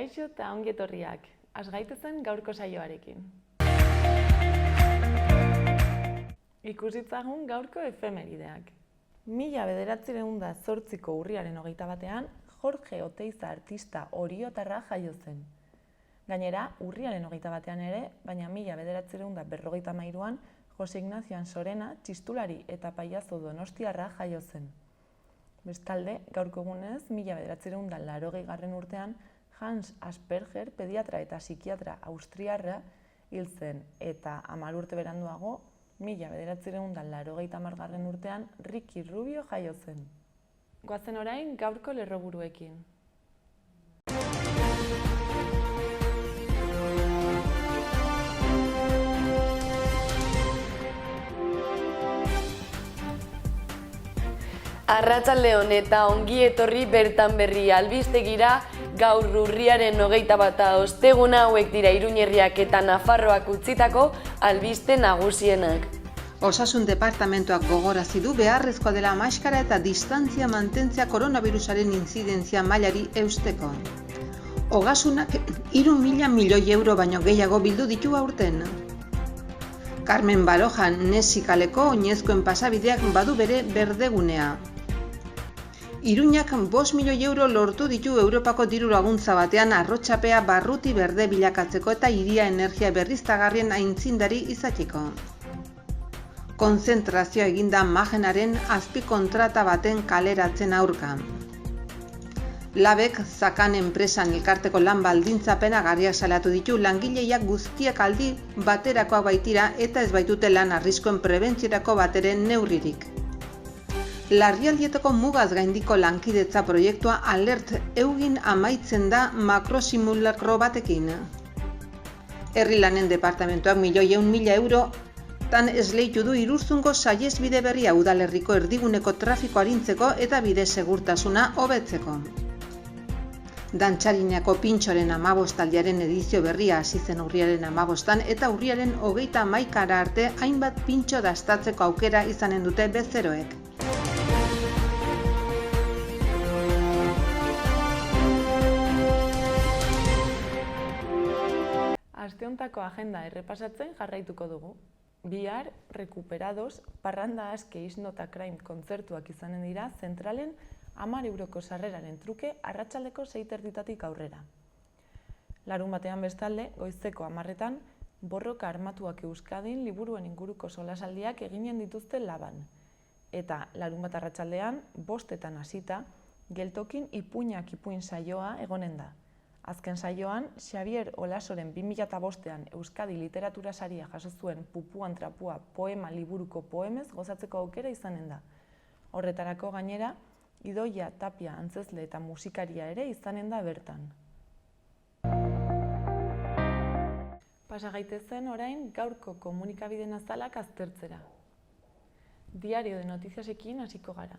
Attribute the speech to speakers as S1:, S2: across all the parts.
S1: Kaixo eta ongi etorriak, has gaitezen gaurko saioarekin. Ikusitzagun gaurko efemerideak. 1908ko urriaren 21ean, Jorge Oteiza artista oriotarra jaio zen. Gainera, urriaren 21ean ere, baina 1953an, Jose Ignacio Ansorena txistulari eta pailazo donostiarra jaio zen. Bestalde, gaurko egunez, 1980garren urtean, Hans Asperger, pediatra eta psikiatra austriarra hil zen, eta 10 urte beranduago, 1980garren urtean, Ricky Rubio jaio zen. Goazen orain gaurko lerroburuekin.
S2: Arratsalde-on eta ongi etorri bertan berri albistegira, gaur urriaren 21 osteguna hauek dira Iruña herriak eta Nafarroak utzitako albiste nagusienak.
S3: Osasun departamentuak gogorarazi du beharrezkoa dela maskara eta distantzia mantentzea koronavirusaren intzidentzia mailari eusteko. Ogasunak 3.000 milioi euro baino gehiago bildu ditu aurten. Carmen Barojan Nesikaleko oinezkoen pasabideak badu bere berdegunea. Iruñak 5 milioi euro lortu ditu Europako diru laguntza batean arrotzapea barruti berde bilakatzeko eta hiria energia berriztagarrien aintzindari izateko. Konzentrazioa eginda Magenaren azpikontrata baten kaleratzen aurka. Labek Zakan enpresan elkarteko lan baldintzapenagarriak salatu ditu langileiak guztiak aldi baterakoak baitira eta ez baitute lan arriskuen prebentziorako bateren neurririk. Larrialdietako mugaz gaindiko lankidetza proiektua Alert Eugin amaitzen da makrosimulakro batekin. Herri lanen departamentuak 1.100.000 euro tan esleitu du Irurzungo saihesbide berria udalerriko erdiguneko trafiko arintzeko eta bide segurtasuna hobetzeko. Dantxarinako pintxoren 15aldiaren edizio berria hasi zen urriaren 15an eta urriaren 31 arte hainbat pintxo dastatzeko aukera izanen dute bezeroek.
S1: Asteontako agenda errepasatzen jarraituko dugu. Bihar, Recuperados, Parranda Aske Isnota Crime kontzertuak izanen dira zentralen 10 euroko sarreraren truke arratsaldeko 6:30 aurrera. Larunbatean bestalde, goizeko 10etan, Borroka Armatuak Euskadin liburuen inguruko solasaldiak eginen dituzte Laban. Eta larunbat arratsaldean, 5etan hasita, geltokin ipuinak ipuin saioa egonen da. Azken saioan, Xavier Olasoren 2005ean Euskadi Literatura Saria jaso zuen Pupuan Trapua poema liburuko poemez gozatzeko aukera izanen da. Horretarako gainera, Idoia Tapia antzezle eta musikaria ere izanen da bertan. Pasa gaitezen orain gaurko komunikabideen azalak aztertzera. Diario de Notiziasekin hasiko gara.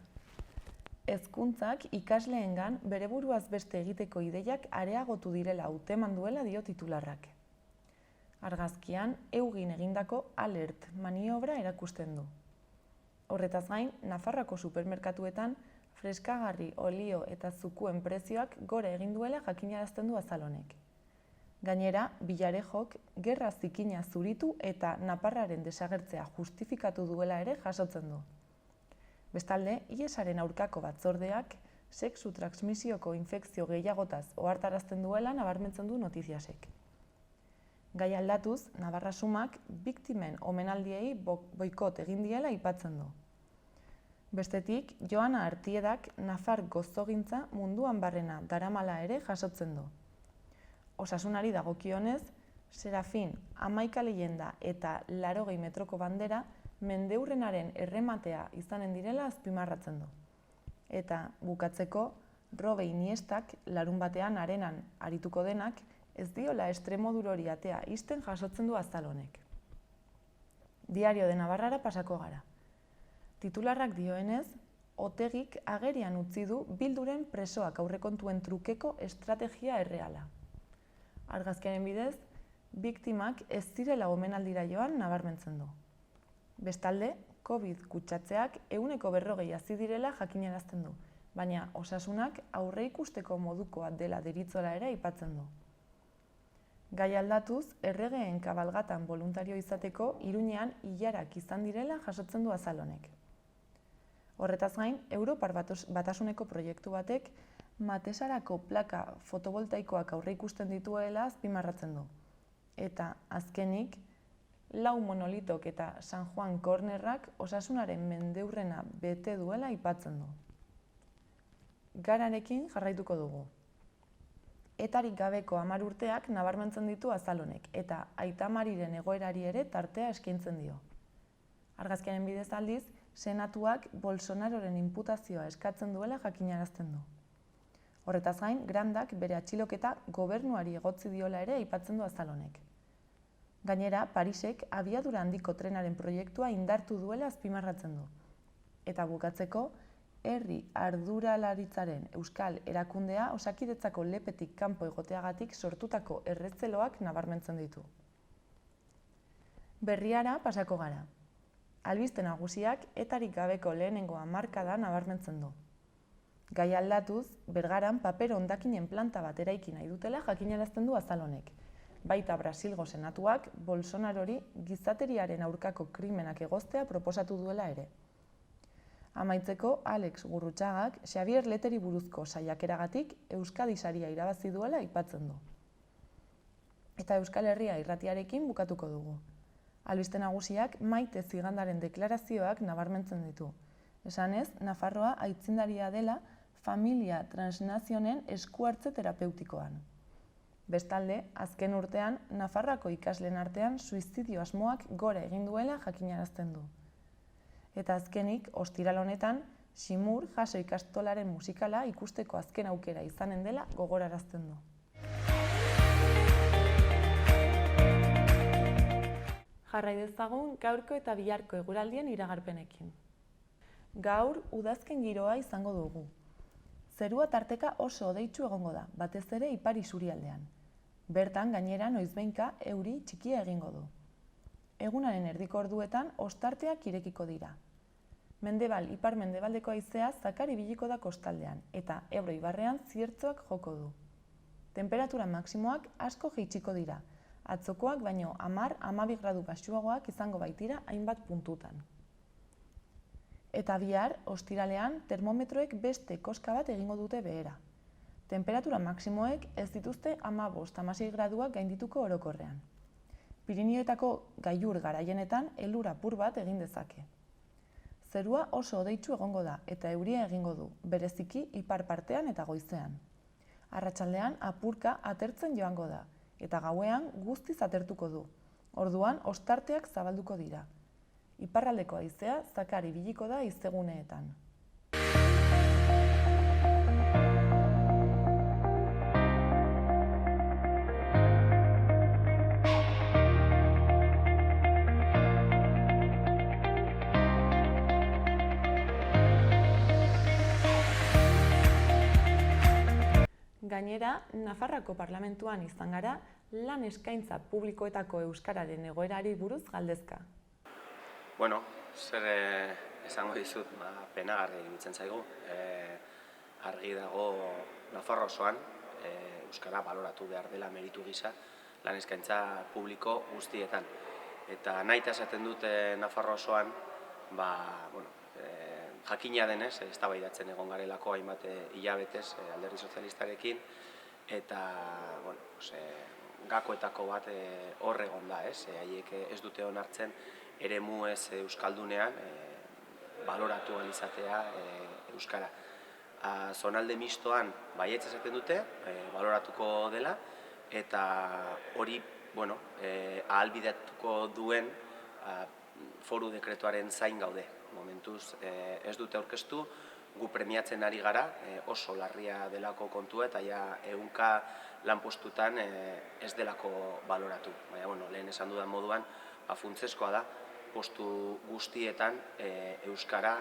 S1: Hezkuntzak ikasleengan bere buruaz beste egiteko ideiak areagotu direla hauteman duela dio titularrak. Argazkian, Eugin egindako Alert maniobra erakusten du. Horretaz gain, Nafarroako supermerkatuetan freskagarri, olio eta zukuen prezioak gora egin duela jakinarazten du azal honek. Gainera, Villarejok gerra zikina zuritu eta naparraren desagertzea justifikatu duela ere jasotzen du. Bestalde, IESaren aurkako batzordeak sexu transmisioko infekzio gehiagotaz ohartarazten duela nabarmentzen du Notiziasek. Gai aldatuz, Navarra Sumak biktimen omenaldiei boikot egin diela aipatzen du. Bestetik, Joana Artiedak Nafar gozogintza munduan barrena daramala ere jasotzen du. Osasunari dagokionez, Serafin, 11 leyenda eta 80 metroko bandera mendeurrenaren errematea izanen direla azpimarratzen du. Eta bukatzeko, Robe Iniestak larunbatean arenan arituko denak ez diola Extremodurori atea isten jasotzen du azal honek. Diario de Navarrara pasako gara. Titularrak dioenez, Otegik agerian utzi du Bilduren presoak aurrekontuen trukeko estrategia erreala. Argazkiaren bidez, biktimak ez zirela omenaldira joan nabarmentzen du. Bestalde, COVID kutsatzeak 140 hazi direla jakinarazten du, baina osasunak aurreikusteko modukoa dela deritzola ere aipatzen du. Gai aldatuz, erregeen kabalgatan boluntario izateko Iruñean ilarak izan direla jasotzen du azal honek. Horretaz gain, Europar Batasuneko proiektu batek Matesarako plaka fotovoltaikoak aurreikusten dituela azpimarratzen du. Eta, azkenik, Lau Monolitok eta San Juan Kornerrak osasunaren mendeurrena bete duela aipatzen du. Gararekin jarraituko dugu. Etarik gabeko 10 urteak nabarmentzen ditu azal honek, eta Aita Mariren egoerari ere tartea eskaintzen dio. Argazkiaren bidez aldiz, Senatuak Bolsonaroren inputazioa eskatzen duela jakinarazten du. Horretaz gain, Grandak bere atxiloketa gobernuari egotzi diola ere aipatzen du azal honek. Gainera, Parisek abiadura handiko trenaren proiektua indartu duela azpimarratzen du. Eta bukatzeko, herri arduralaritzaren euskal erakundea Osakidetzako lepetik kanpo egoteagatik sortutako erretzeloak nabarmentzen ditu. Berriara pasako gara. Albiste nagusiak etarik gabeko lehenengo hamarkada nabarmentzen du. Gai aldatuz, Bergaran paper hondakinen planta bat eraiki nahi dutela jakinarazten du azal honek. Baita Brasilgo Senatuak Bolsonarori gizateriaren aurkako krimenak egoztea proposatu duela ere. Amaitzeko, Alex Gurrutxagak Xabier Leteri buruzko saiakeragatik Euskadi saria irabazi duela aipatzen du. Eta Euskal Herria irratiarekin bukatuko dugu. Albiste nagusiak Maite Zigandaren deklarazioak nabarmentzen ditu. Esanez, Nafarroa aitzindaria dela familia transnazionen eskuhartze terapeutikoan. Bestalde, azken urtean, Nafarroako ikasleen artean suizidio asmoak gora egin duela jakinarazten du. Eta azkenik, ostiral honetan, Ximur jaso ikastolaren musikala ikusteko azken aukera izanen dela gogorarazten du. Jarrai dezagun gaurko eta biharko eguraldien iragarpenekin. Gaur, udazken giroa izango dugu. Zerua tarteka oso hodeitsu egongo da, batez ere ipar isurialdean. Bertan, gainera, noizbehinka euri txikia egingo du. Egunaren erdiko orduetan ostarteak irekiko dira. Mendebal, ipar-mendebaldeko haizea zakar ibiliko da kostaldean, eta Ebro ibarrean ziertzoak joko du. Temperatura maksimoak asko jaitsiko dira, atzokoak baino 10-12 gradu baxuagoak izango baitira hainbat puntutan. Eta bihar, ostiralean, termometroek beste koska bat egingo dute behera. Temperatura maksimoek ez dituzte 15-16 graduak gaindituko orokorrean. Pirinioetako gailur garaienetan elur apur bat egin dezake. Zerua oso hodeitsu egongo da eta euria egingo du, bereziki ipar partean eta goizean. Arratsaldean apurka atertzen joango da, eta gauean guztiz atertuko du. Orduan ostarteak zabalduko dira. Iparraldeko haizea zakar ibiliko da haizeguneetan. Gainera, Nafarroako Parlamentuan izan gara lan eskaintza publikoetako euskararen egoerari buruz galdezka.
S4: Bueno, zer esango dizut, penagarri iruditzen zaigu. Argi dago Nafarro osoan euskara baloratu behar dela meritu gisa lan eskaintza publiko guztietan. Eta nahita esaten dute Nafarro osoan, jakina denez, eztabaidatzen egon garelako hainbat hilabetez Alderdi Sozialistarekin, eta gakoetako bat hor egon da, haiek ez dute onartzen eremu ez euskaldunean baloratu ahal izatea euskara. Zonalde mistoan baietz esaten dute, baloratuko dela, eta hori ahalbidetuko duen foru dekretuaren zain gaude. Momentuz ez dute aurkeztu, gu premiatzen ari gara, oso larria delako kontua eta ja 100 lanpostutan ez delako baloratu. Baina, lehen esan dudan moduan, funtseskoa da, postu guztietan euskara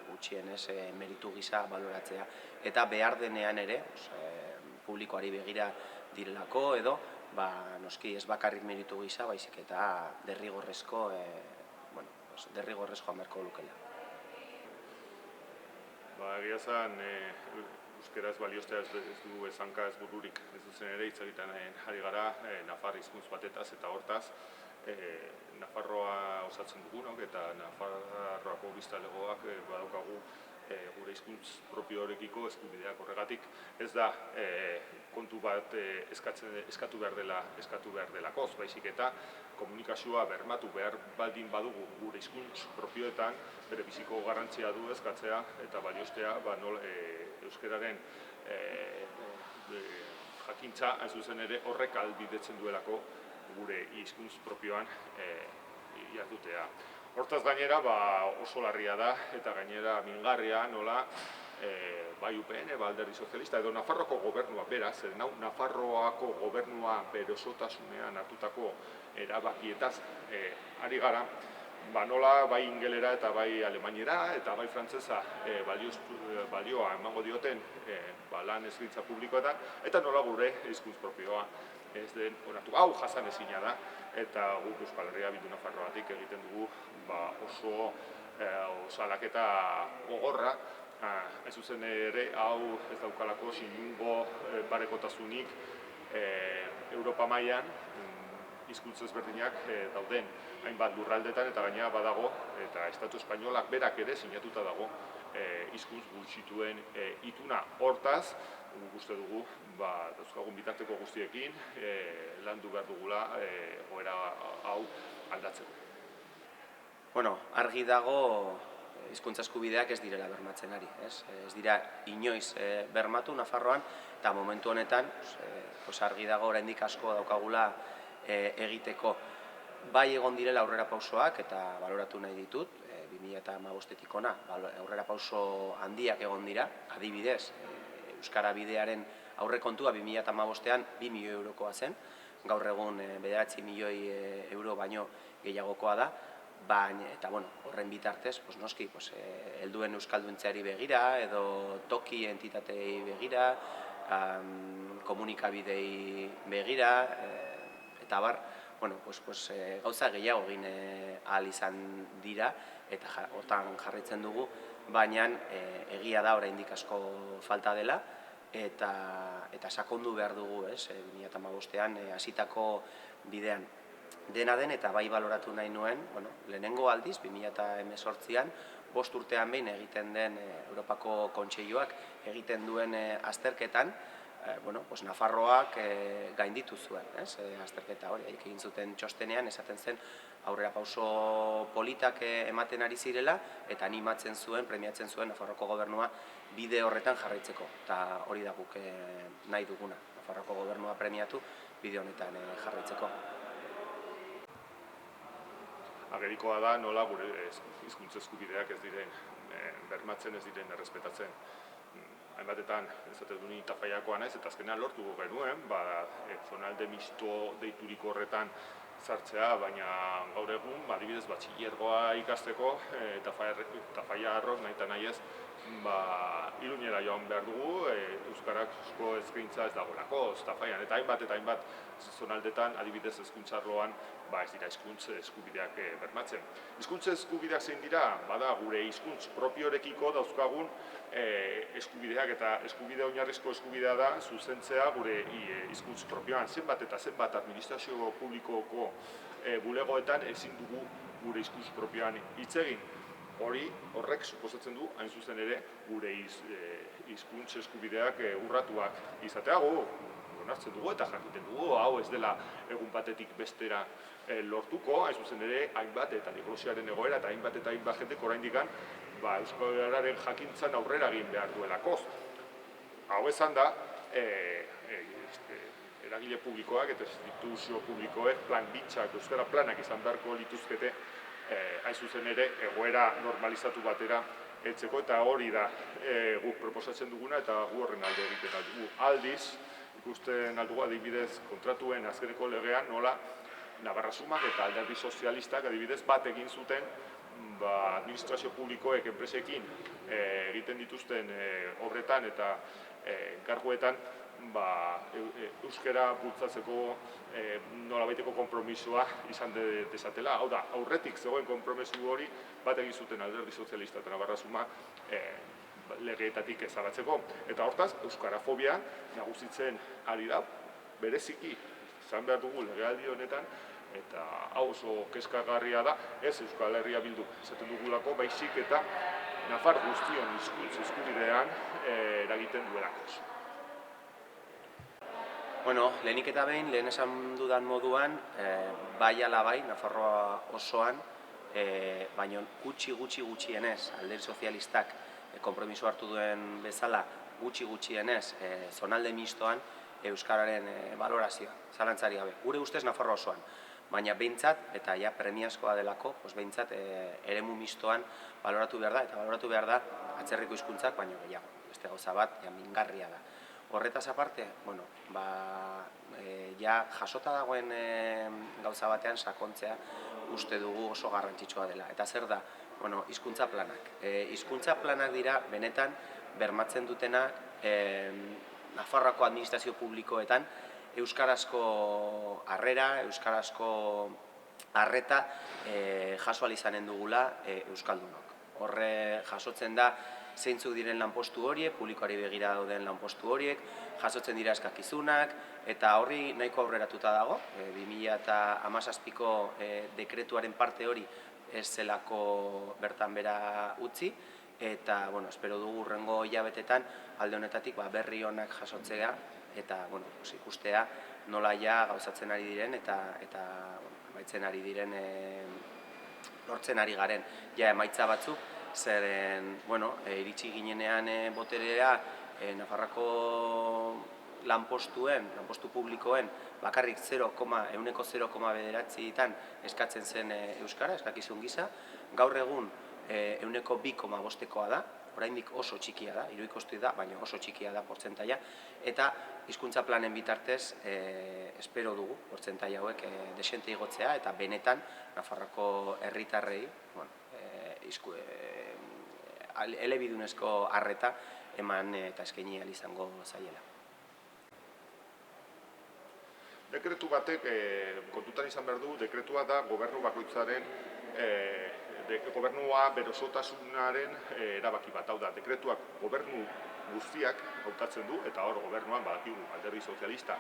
S4: gutxienez meritu gisa baloratzea. Eta behar denean ere, publikoari begira direlako edo, noski ez bakarrik meritu gisa, baizik eta derrigorrezko joan beharko lukela.
S5: Egia zan, euskeraz balioztea ez du ezanka ez bururik. Ez duzen ere hitz egiten ari gara Nafar hizkuntz batetaz eta hortaz Nafarroa osatzen dugunok eta Nafarroako biztanlegoak badaukagu gure hizkuntz propioarekiko eskubideak. Horregatik ez da kontu bat eskatu behar delakoz, baizik eta komunikazioa bermatu behar baldin badugu gure hizkuntz propioetan, bere biziko garrantzia du eskatzea eta balioztea euskararen jakintza, hain zuzen ere horrek ahalbidetzen duelako gure hizkuntz propioan jardutea. Hortaz gainera oso larria da eta gainera mingarria nola bai UPN, Alderdi Sozialista edo Nafarroako gobernua beraz, Nafarroako gobernua bere osotasunean hartutako erabakietaz ari gara, nola bai ingelera eta bai alemainera eta bai frantsesa balioa emango dioten lan eskaintza publikoetan eta nola gure hizkuntz propioa ez den onartu. Hau jasanezina da eta guk Euskal Herria Bildu Nafarroatik egiten dugu oso salaketa gogorra. Ez zuzen ere, hau ez daukalako inongo parekotasunik Europa mailan hizkuntz ezberdinak dauden hainbat lurraldetan eta gainera badago eta Estatu Espainolak berak ere sinatuta dago hizkuntz gutxituen ituna. Hortaz, uste dugu dauzkagun bitarteko guztiekin landu behar dugula egoera hau aldatzeko.
S4: Argi dago hizkuntza eskubideak ez direla bermatzen ari. Ez dira inoiz bermatu Nafarroan eta momentu honetan argi dago oraindik asko daukagula egiteko. Bai egon direla aurrerapausoak eta baloratu nahi ditut, 2015-etik hona aurrerapauso handiak egon dira, adibidez, Euskara Bidearen aurrekontua 2015ean 2 milioi eurokoa zen, gaur egun 9 milioi euro baino gehiagokoa da, eta horren bitartez, noski, helduen euskalduntzeari begira, edo toki entitatei begira, komunikabidei begira, eta gauza gehiago egin ahal izan dira, eta hortan jarraitzen dugu, baina egia da oraindik asko falta dela, eta sakondu behar dugu 2015ean hasitako bidean. Dena den eta bai baloratu nahi nuen, lehenengo aldiz, 2018an, 5 urtean behin egiten den Europako Kontseiluak egiten duen azterketan, Nafarroak gainditu zuen, azterketa hori, egin zuten txostenean, esaten zen aurrerapauso politak ematen ari zirela, eta animatzen zuen, premiatzen zuen Nafarroako gobernua bide horretan jarraitzeko, eta hori da guk nahi duguna, Nafarroako gobernua premiatu bide honetan jarraitzeko.
S5: Agerikoa da nola gure hizkuntza eskubideak ez diren bermatzen, ez diren errespetatzen. Hainbatetan, esaten du ni Tafaiakoa naiz, eta azkenean lortu genuen, zonalde misto deituriko horretan sartzea, baina gaur egun, adibidez, batxillergoa ikasteko, Tafaiarrok nahi eta nahi ez, Iruñera joan behar dugu, euskarazko eskaintza ez dagoelako, Tafaian, eta hainbat zonaldetan, adibidez hezkuntza arloan, ez dira hizkuntz eskubideak bermatzen. Hizkuntz eskubideak zein dira, bada gure hizkuntz propiorekiko dauzkagun eskubideak eta eskubide oinarrizko eskubidea da zuzentzea gure hizkuntz propioan. Zenbat eta zenbat administrazio publikoko bulegoetan ezin dugu gure hizkuntz propioan hitz egin. Horrek suposatzen du, hain zuzen ere, gure hizkuntz eskubideak urratuak izatea onartzen dugu eta jakiten dugu, hau ez dela egun batetik bestera lortuko, hain zuzen ere, hainbat eta diglosiaren egoera eta hainbat jendek oraindik euskararen jakintzan aurrera egin behar duelakoz. Hau esan da, eragile publikoak eta instituzio publikoek plan bitxak, euskara planak izan beharko lituzkete, hain zuzen ere, egoera normalizatu batera heltzeko, eta hori da guk proposatzen duguna eta gu horren alde egiten aldugu. Aldiz, ikusten aldugu adibidez kontratuen azkeneko legean nola Navarrasumak eta Alderdi Sozialistak adibidez bat egin zuten administrazio publikoek enpresekin egiten dituzten obretan eta enkarguetan euskara bultzatzeko nolabaiteko konpromisoa izan dezatela. Hau da, aurretik zegoen konpromiso hori bat egin zuten Alderdi Sozialista eta Navarrasuma legeetatik ezabatzeko. Eta hortaz, euskarafobia nagusitzen ari da, bereziki, izan behar dugu legealdi honetan, eta hau oso kezkagarria da, ez Euskal Herria Bildu esaten dugulako, baizik eta nafar guztion hizkuntz eskubidean eragiten duelako.
S4: Bueno, lehenik eta behin, lehen esan dudan moduan, bai ala bai, Nafarroa osoan, baina gutxienez, Alderdi Sozialistak konpromiso hartu duen bezala, gutxienez, zonalde mistoan, euskararen balorazioa, zalantzari gabe. Gure ustez Nafarroa osoan, baina behintzat, eta ja premiazkoa delako, behintzat eremu mistoan baloratu behar da, eta baloratu behar da atzerriko hizkuntzak, baina gehiago, beste gauza bat, mingarria da. Horretaz aparte, bueno, ja jasota dagoen gauza batean sakontzea uste dugu oso garrantzitsua dela. Eta zer da? Bueno, hizkuntza planak. Hizkuntza planak dira benetan bermatzen dutenak Nafarroako administrazio publikoetan euskarazko harrera, euskarazko arreta jaso ahal izanen dugula euskaldunok. Horre jasotzen da zeintzuk diren lanpostu horiek, publikoari begira dauden lanpostu horiek, jasotzen dira eskakizunak, eta horri nahiko aurreratuta dago. 2017ko dekretuaren parte hori ez zelako bertan bera utzi, eta espero dugu hurrengo hilabetetan alde honetatik berri onak jasotzea, eta ikustea nola ja gauzatzen ari diren, eta amaitzen ari diren, lortzen ari garen ja emaitza batzuk, zeren, iritsi ginenean boterera, Nafarroako lanpostu publikoen bakarrik 0,9% eskatzen zen euskara, eskakizun gisa. Gaur egun 2,5%koa da, oraindik oso txikia da, irudikosti da, baina oso txikia da portzentaia, eta hizkuntza planen bitartez espero dugu portzentaia hauek desente igotzea, eta benetan Nafarroako herritarrei elebidunezko arreta eman eta eskaini ahal izango zaiela.
S5: Dekretu batek kontutan izan behar du, dekretua da gobernu bakoitzaren, gobernua berosotasunaren erabaki bat. Hau da, dekretuak gobernu guztiak hautatzen du, eta hor gobernuan badakigu Alderdi Sozialista,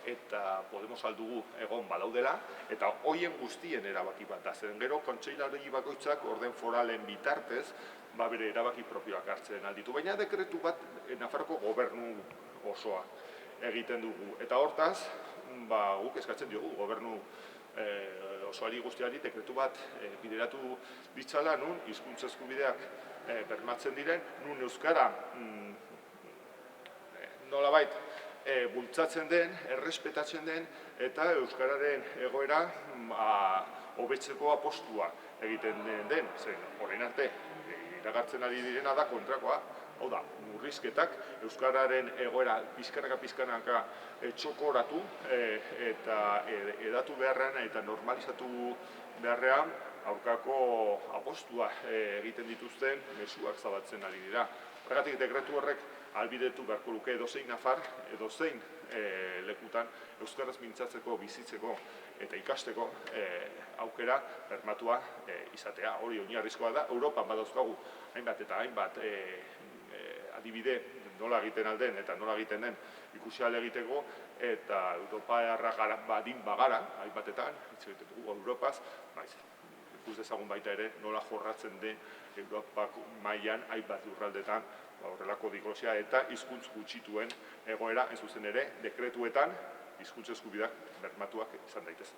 S5: eta Podemos aldugu egon badaudela, eta hoien guztien erabaki bat da. Zen gero, kontseilari bakoitzak orden foralen bitartez, bere erabaki propioak hartzen alditu. Baina dekretu bat Nafarroko gobernu osoa egiten dugu. Eta hortaz, guk eskatzen diogu gobernu osoari guztiari dekretu bat bideratu ditzala, nun hizkuntza eskubideak bermatzen diren, nun euskara nolabait bultzatzen den, errespetatzen den, eta euskararen egoera hobetzeko apostua egiten den. Zen, orain arte, iragartzen ari direna da kontrakoa, hau da, murrizketak euskararen egoera pizkanaka txokoratu eta edatu beharrean eta normalizatu beharrean aurkako apostua egiten dituzten mezuak zabaltzen ari dira. Horregatik dekretu horrek ahalbidetu beharko luke edozein nafar, edozein lekutan euskaraz mintzatzeko, bizitzeko eta ikasteko aukera bermatua izatea. Hori oinarrizkoa da, Europan badauzkagu hainbat eta hainbat adibide nola egiten alden eta nola egiten den ikusi ahal egiteko, eta Europarra badin bagara, hainbatetan, hitz egiten dugu Europaz, ikus dezagun baita ere nola jorratzen den Europak mailan hainbat lurraldetan horrelako diglosia eta hizkuntz gutxituen egoera, ez zuzen ere, dekretuetan hizkuntz eskubideak bermatuak izan daitezen.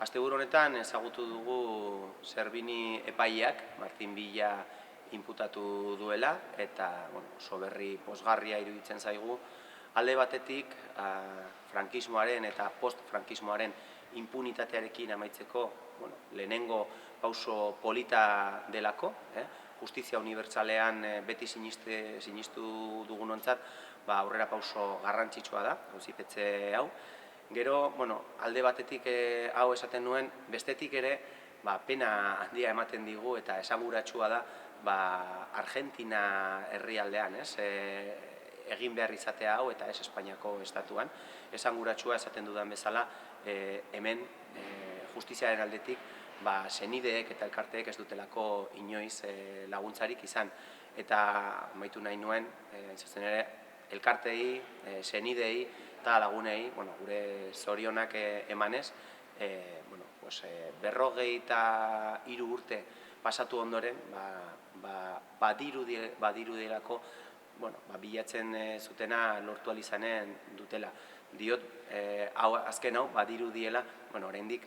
S4: Asteburu honetan ezagutu dugu Zerbini epaileak, Martin Villa inputatu duela, eta oso berri pozgarria iruditzen zaigu. Alde batetik, frankismoaren eta post-frankismoaren impunitatearekin amaitzeko lehenengo pauso polita delako, justizia unibertsalean beti sinistu dugunontzat, aurrera pauso garrantzitsua da, auzipetze hau. Gero, alde batetik hau esaten nuen, bestetik ere, pena handia ematen digu eta esanguratsua da Argentina herrialdean, egin behar izatea hau eta ez Espainiako estatuan. Esanguratsua esaten dudan bezala, hemen justiziaren aldetik senideek eta elkarteek ez dutelako inoiz laguntzarik izan. Eta amaitu nahi nuen, zuzen ere, elkartei, senidei eta lagunei gure zorionak emanez, 53 urte pasatu ondoren, badirudielako bilatzen zutena lortu alizanen dutela. Diot, azken hau, badirudiela, oraindik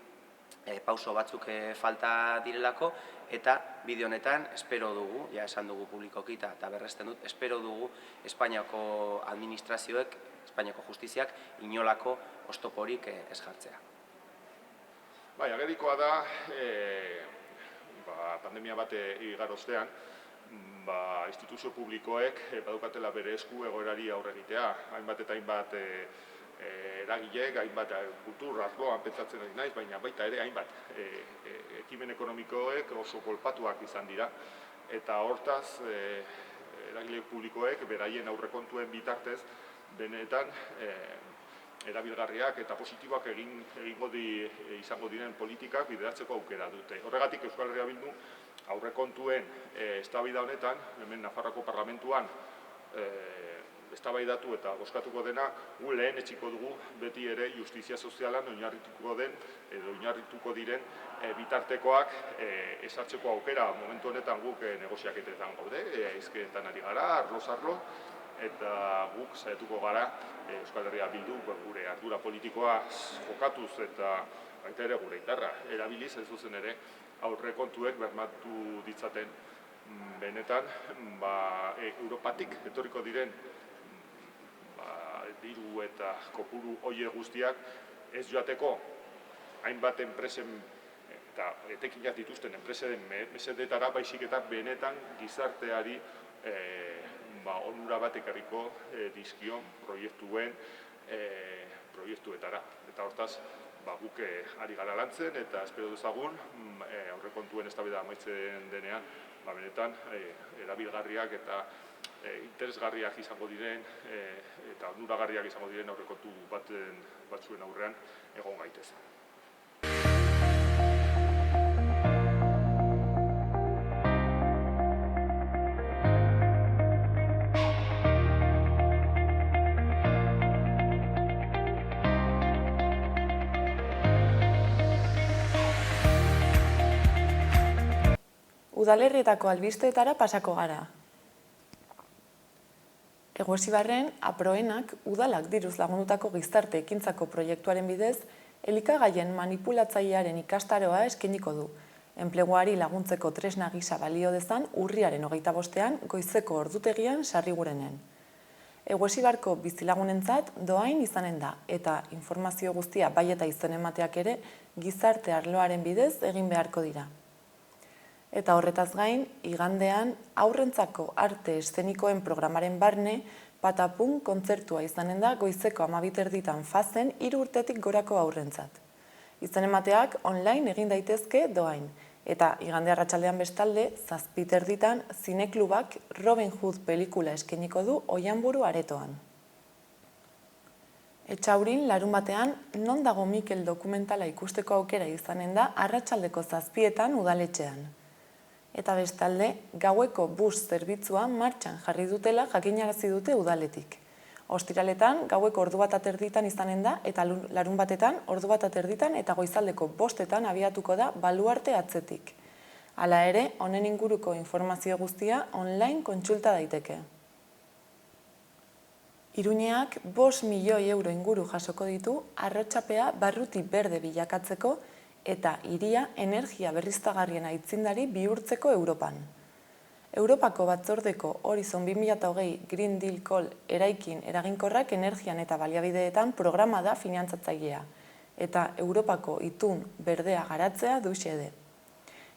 S4: pauso batzuk falta direlako, eta bideo honetan espero dugu, ja esan dugu publikoki eta berresten dut, espero dugu Espainiako administrazioek, Espainiako justiziak inolako oztoporik ez jartzea.
S5: Bai, agerikoa da, pandemia bat igaro ostean, instituzio publikoek badukatela bere esku egoerari aurre egitea. Hainbat eta hainbat eragileek, hainbat kultur arloan pentsatzen ari naiz, baina baita ere hainbat ekimen ekonomikoek oso kolpatuak izan dira. Eta hortaz, eragile publikoek beraien aurrekontuen bitartez benetan erabilgarriak eta positiboak izango diren politikak bideratzeko aukera dute. Horregatik Euskal Herria Bildu aurrekontuen eztabaida honetan, hemen Nafarroako Parlamentuan eztabaidatu eta bozkatuko dena, gu lehen etxiko dugu beti ere justizia sozialan oinarrituko diren bitartekoak ezartzeko aukera. Momentu honetan guk negoziaketetan gaude, hizketan ari gara, arloz arlo, eta guk saiatuko gara Euskal Herria Bildu gure ardura politikoa jokatuz eta baita ere gure indarra erabiliz ez zuzen ere aurrekontuek bermatu ditzaten benetan Europatik etorriko diren diru eta kopuru hoe guztiak ez joateko hainbat enpresen eta etekinak dituzten enpresen mesedetara, baizik eta benetan gizarteari onura bat ekarriko dizkion proiektuetara. Eta hortaz, guk ari gara lantzen eta espero dezagun aurrekontuen eztabaida amaitzen denean benetan erabilgarriak eta interesgarriak izango diren eta onuragarriak izango diren aurrekontu batzuen aurrean egon gaitezen.
S1: Udalerrietako albisteetara pasako gara. Eguesibarren, Aproenak udalak diruz lagundutako gizarte ekintzako proiektuaren bidez, elikagaien manipulatzailearen ikastaroa eskainiko du. Enpleguari laguntzeko tresna gisa balio dezan urriaren 25ean goizeko ordutegian Sarrigurenen. Eguesibarko bizilagunentzat doain izanen da eta informazio guztia bai eta izen emateak ere gizarte arloaren bidez egin beharko dira. Eta horretaz gain, igandean aurrentzako arte eszenikoen programaren barne Patapun kontzertua izanen da goizeko 12:30 fazen 3 urtetik gorako aurrentzat. Izen emateak online egin daitezke doain, eta igande arratsaldean bestalde 7:30 zineklubak Robin Hood pelikula eskainiko du Oihanburu aretoan. Etxaurin larunbatean Non dago Mikel dokumentala ikusteko aukera izanen da arratsaldeko 7etan udaletxean. Eta bestalde, gaueko bus zerbitzua martxan jarri dutela jakinarazi dute udaletik. Ostiraletan, gaueko 1:30 izanen da, eta larunbatetan 1:30 eta goizaldeko 5etan abiatuko da baluarte atzetik. Hala ere, honen inguruko informazio guztia online kontsulta daiteke. Iruñeak 5 milioi euro inguru jasoko ditu arrotzapea barruti berde bilakatzeko eta hiria energia berriztagarrien aitzindari bihurtzeko Europan. Europako batzordeko Horizon 2020 Green Deal Call eraikin eraginkorrak energian eta baliabideetan programa da finantzatzailea, eta Europako itun berdea garatzea du xede.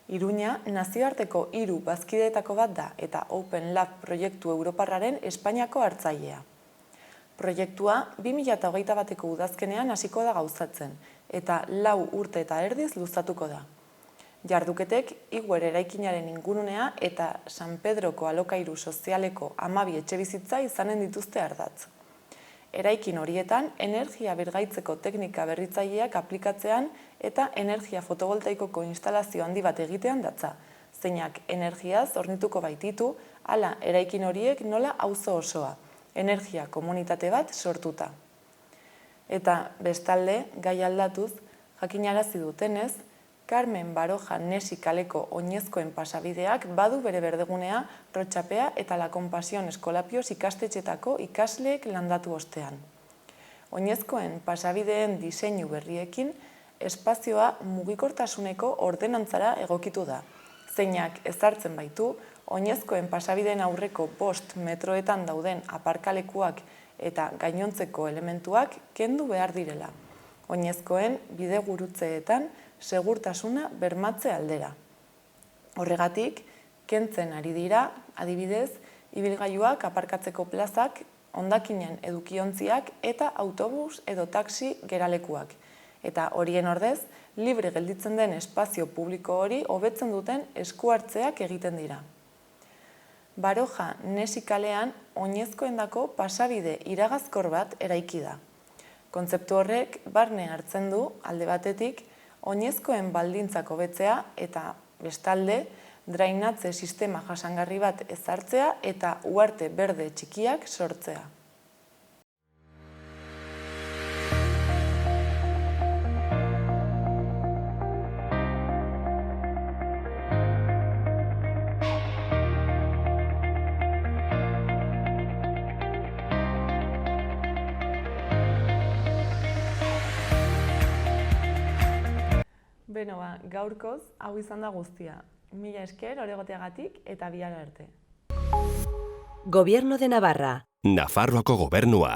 S1: Iruña nazioarteko 3 bazkideetako bat da eta Open Lab proiektu europarraren Espainiako hartzailea. Proiektua 2021ko udazkenean hasiko da gauzatzen, eta 4 urte eta erdiz luzatuko da. Jarduketek Iguer eraikinaren ingurunea eta San Pedroko alokairu sozialeko 12 etxebizitza izanen dituzte ardatz. eraikin horietan energia birgaitzeko teknika berritzaileak aplikatzean eta energia fotovoltaikoko instalazio handi bat egitean datza, zeinak energiaz hornituko baititu, hala eraikin horiek nola auzo osoa, energia komunitate bat sortuta. Eta bestalde, gai aldatuz, jakinarazi dutenez, Carmen Baroja Nesi kaleko oinezkoen pasabideak badu bere berdegunea Rotxapea eta La Compasión Eskolapioz ikastetxetako ikasleek landatu ostean. Oinezkoen pasabideen diseinu berriekin, espazioa mugikortasuneko ordenantzara egokitu da, zeinak ezartzen baitu, oinezkoen pasabideen aurreko 5 metroetan dauden aparkalekuak eta gainontzeko elementuak kendu behar direla. Oinezkoen bidegurutzeetan segurtasuna bermatze aldera. Horregatik, kentzen ari dira, adibidez, ibilgailuak aparkatzeko plazak, hondakinen edukiontziak eta autobus edo taxi geralekuak. Eta horien ordez, libre gelditzen den espazio publiko hori hobetzen duten eskuhartzeak egiten dira. Baroja Nesi kalean oinezkoendako pasabide iragazkor bat eraiki da. Kontzeptu horrek barne hartzen du alde batetik oinezkoen baldintzak hobetzea eta bestalde drainatze sistema jasangarri bat ezartzea eta uharte berde txikiak sortzea. Beno, gaurkoz, hau izan da guztia. Mila esker oregoteagatik eta bihar arte.
S6: Gobierno de Navarra.
S7: Nafarroako gobernua.